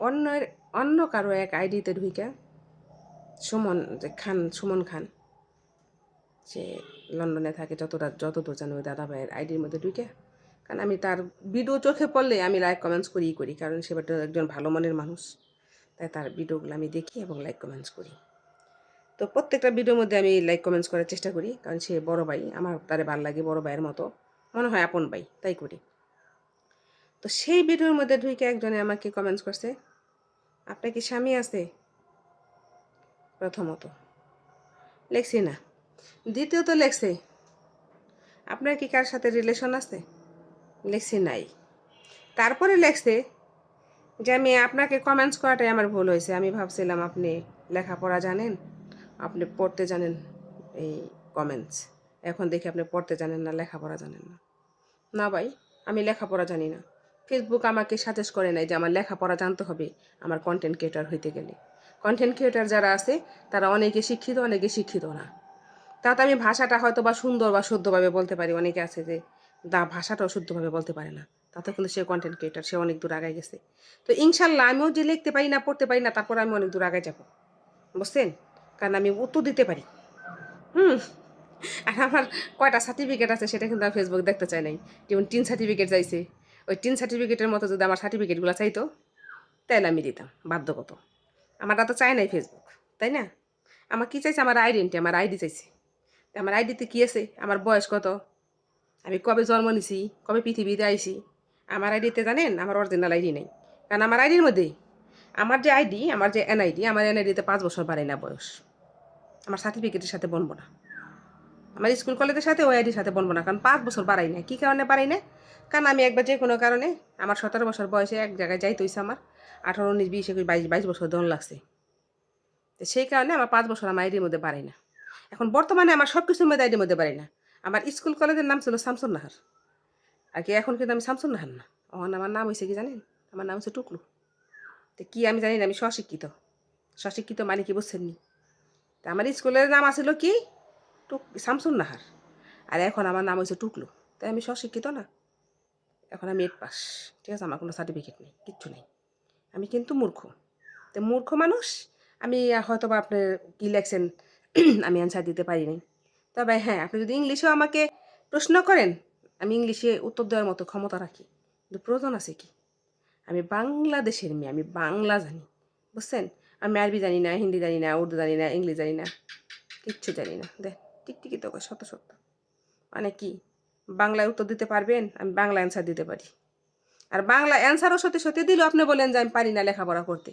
অন্যের অন্য কারো এক আইডিতে ঢুইকা সুমন খান সে লন্ডনে থাকে, যতদূর জানো ওই দাদা ভাইয়ের আইডির মধ্যে ঢুকে। কারণ আমি তার ভিডিও চোখে পড়লে আমি লাইক কমেন্টস করি, কারণ সে একজন ভালো মনের মানুষ, তাই তার ভিডিওগুলো আমি দেখি এবং লাইক কমেন্টস করি। তো প্রত্যেকটা ভিডিওর মধ্যে আমি লাইক কমেন্টস করার চেষ্টা করি, কারণ সে বড় ভাই, আমার তারে ভালো লাগে, বড় ভাইয়ের মতো মনে হয়, আপন ভাই, তাই করি। তো সেই ভিডিওর মধ্যে ঢুকে একজনে আমাকে কমেন্টস করছে, আপনার কি স্বামী আছে? প্রথমত লেখছি না। দ্বিতীয়ত লেখছে, আপনার কি কার সাথে রিলেশন আছে? লেখছি নাই। তারপরে লেখছে যে আমি আপনাকে কমেন্টস করাটাই আমার ভুল হয়েছে, আমি ভাবছিলাম আপনি লেখাপড়া জানেন, আপনি পড়তে জানেন এই কমেন্টস, এখন দেখি আপনি পড়তে জানেন না, লেখাপড়া জানেন না। না ভাই, আমি লেখাপড়া জানি না। ফেসবুক আমাকে সাজেস্ট করে নাই যে আমার লেখাপড়া জানতে হবে আমার কন্টেন্ট ক্রিয়েটার হইতে গেলে। কন্টেন্ট ক্রিয়েটার যারা আছে তারা অনেকে শিক্ষিত, অনেকে শিক্ষিত না। তাতে আমি ভাষাটা হয়তো বা সুন্দর বা শুদ্ধভাবে বলতে পারি, অনেকে আছে যে ভাষাটাও শুদ্ধভাবে বলতে পারে না, তাতে কিন্তু সে কন্টেন্ট ক্রিয়েটার, সে অনেক দূর আগায় গেছে। তো ইনশাল্লাহ আমিও যে লিখতে পারি না, পড়তে পারি না, তারপর আমি অনেক দূর আগায় যাবো, বুঝছেন? কারণ আমি উত্তর দিতে পারি। আর আমার কয়টা সার্টিফিকেট আছে সেটা কিন্তু আমি ফেসবুক দেখতে চাই নাই। যেমন টিন সার্টিফিকেট চাইছে, ওই টিন সার্টিফিকেটের মতো যদি আমার সার্টিফিকেটগুলো চাইতো তাহলে আমি দিতাম বাধ্যগত। আমারটা তো চাই নাই ফেসবুক, তাই না? আমার কী চাইছে? আমার আইডেন্টি, আমার আইডি চাইছে। আমার আইডিতে কী আছে? আমার বয়স কত, আমি কবে জন্ম নিছি, কবে পৃথিবীতে আইছি। আমার আইডিতে জানেন আমার অরিজিনাল আইডি নেই। কারণ আমার আইডির মধ্যে আমার যে আইডি, আমার যে এনআইডি, আমার এনআইডিতে 5 বছর বাড়াই না বয়স। আমার সার্টিফিকেটের সাথে বনবো না, আমার স্কুল কলেজের সাথে ওই আইডির সাথে বলবো না, কারণ 5 বছর বাড়াই না। কী কারণে বাড়াই না? কারণ আমি একবার যে কোনো কারণে আমার 17 বছর বয়সে এক জায়গায় যাইতে হয়েছে, আমার 18, 19, 20, 21, 22 বছর দন লাগছে। তো সেই কারণে আমার 5 বছর আমার আইডির মধ্যে বাড়াই না। এখন বর্তমানে আমার সব কিছুর মধ্যে আইডির মধ্যে বাড়াই না। আমার স্কুল কলেজের নাম ছিল শামসুন নাহার, আর কি এখন কিন্তু আমি শামসুন নাহার না, এখন আমার নাম হয়েছে কি জানেন? আমার নাম হচ্ছে টুকলু। তো কী আমি জানি না, আমি স্বশিক্ষিত। স্বশিক্ষিত মানে কি বুঝছেন নি? তা আমার স্কুলের নাম আছিল কি? শামসুন নাহার, আর এখন আমার নাম হয়েছে টুকলু। তাই আমি স্বশিক্ষিত না? এখন আমি 8 পাস, ঠিক আছে? আমার কোনো সার্টিফিকেট নেই, কিচ্ছু নেই। আমি কিন্তু মূর্খ। তো মূর্খ মানুষ আমি, হয়তো বা আপনার কী লেখছেন আমি অ্যান্সার দিতে পারি নাই। তবে হ্যাঁ, আপনি যদি ইংলিশেও আমাকে প্রশ্ন করেন, আমি ইংলিশে উত্তর দেওয়ার মতো ক্ষমতা রাখি। কিন্তু প্রয়োজন আছে কি? আমি বাংলাদেশের মেয়ে, আমি বাংলা জানি, বুঝছেন? আমি আরবি জানি না, হিন্দি জানি না, উর্দু জানি না, ইংলিশ জানি না, কিচ্ছু জানি না। দেখ টিকটিকি তো শত শত, মানে কি বাংলায় উত্তর দিতে পারবেন? আমি বাংলা অ্যান্সার দিতে পারি। আর বাংলা অ্যান্সারও সত্যি সত্যি দিলেও আপনি বলেন যে আমি পারি না লেখাপড়া করতে।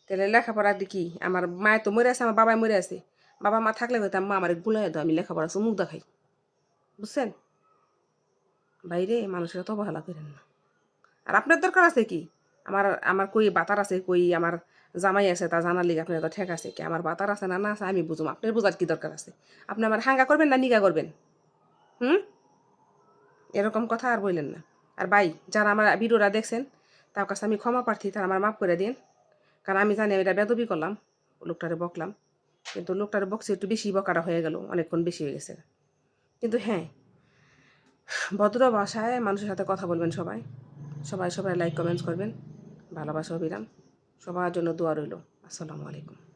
তাহলে লেখাপড়া কি? আমার মায়ে তো মরে আছে, আমার বাবাই মরে আছে। বাবা মা থাকলে হয়তো মা আমার গুলাই দাও, আমি লেখাপড়া মুখ দেখাই, বুঝছেন? বাইরে মানুষের তো অবহেলা করেন না। আর আপনার দরকার আছে কি? আমার আমার কই বাতার আছে, কই আমার জামাই আছে, তা জানার লিগে আপনার তো ঠেক আছে কি? আমার বাতার আছে না না আছে আমি বুঝুম, আপনার বোঝার কি দরকার আছে? আপনি আমার হাঙ্গা করবেন না নিগা করবেন? হুম, এরকম কথা আর বললেন না। আর ভাই, যারা আমার ভিডিওটা দেখছেন তার কাছে আমি ক্ষমা প্রার্থী, তারা আমার মাফ করে দিন। কারণ আমি জানি আমি এটা বেদবি করলাম, লোকটারে বকলাম, কিন্তু লোকটারে বকছে একটু বেশি বকাটা হয়ে গেল, অনেকক্ষণ বেশি হয়ে গেছে। কিন্তু হ্যাঁ, ভদ্র ভাষায় মানুষের সাথে কথা বলবেন সবাই। সবাই লাইক কমেন্টস করবেন। ভালোবাসা অবিরাম। সবার জন্য দোয়া রইল। আসসালামু আলাইকুম।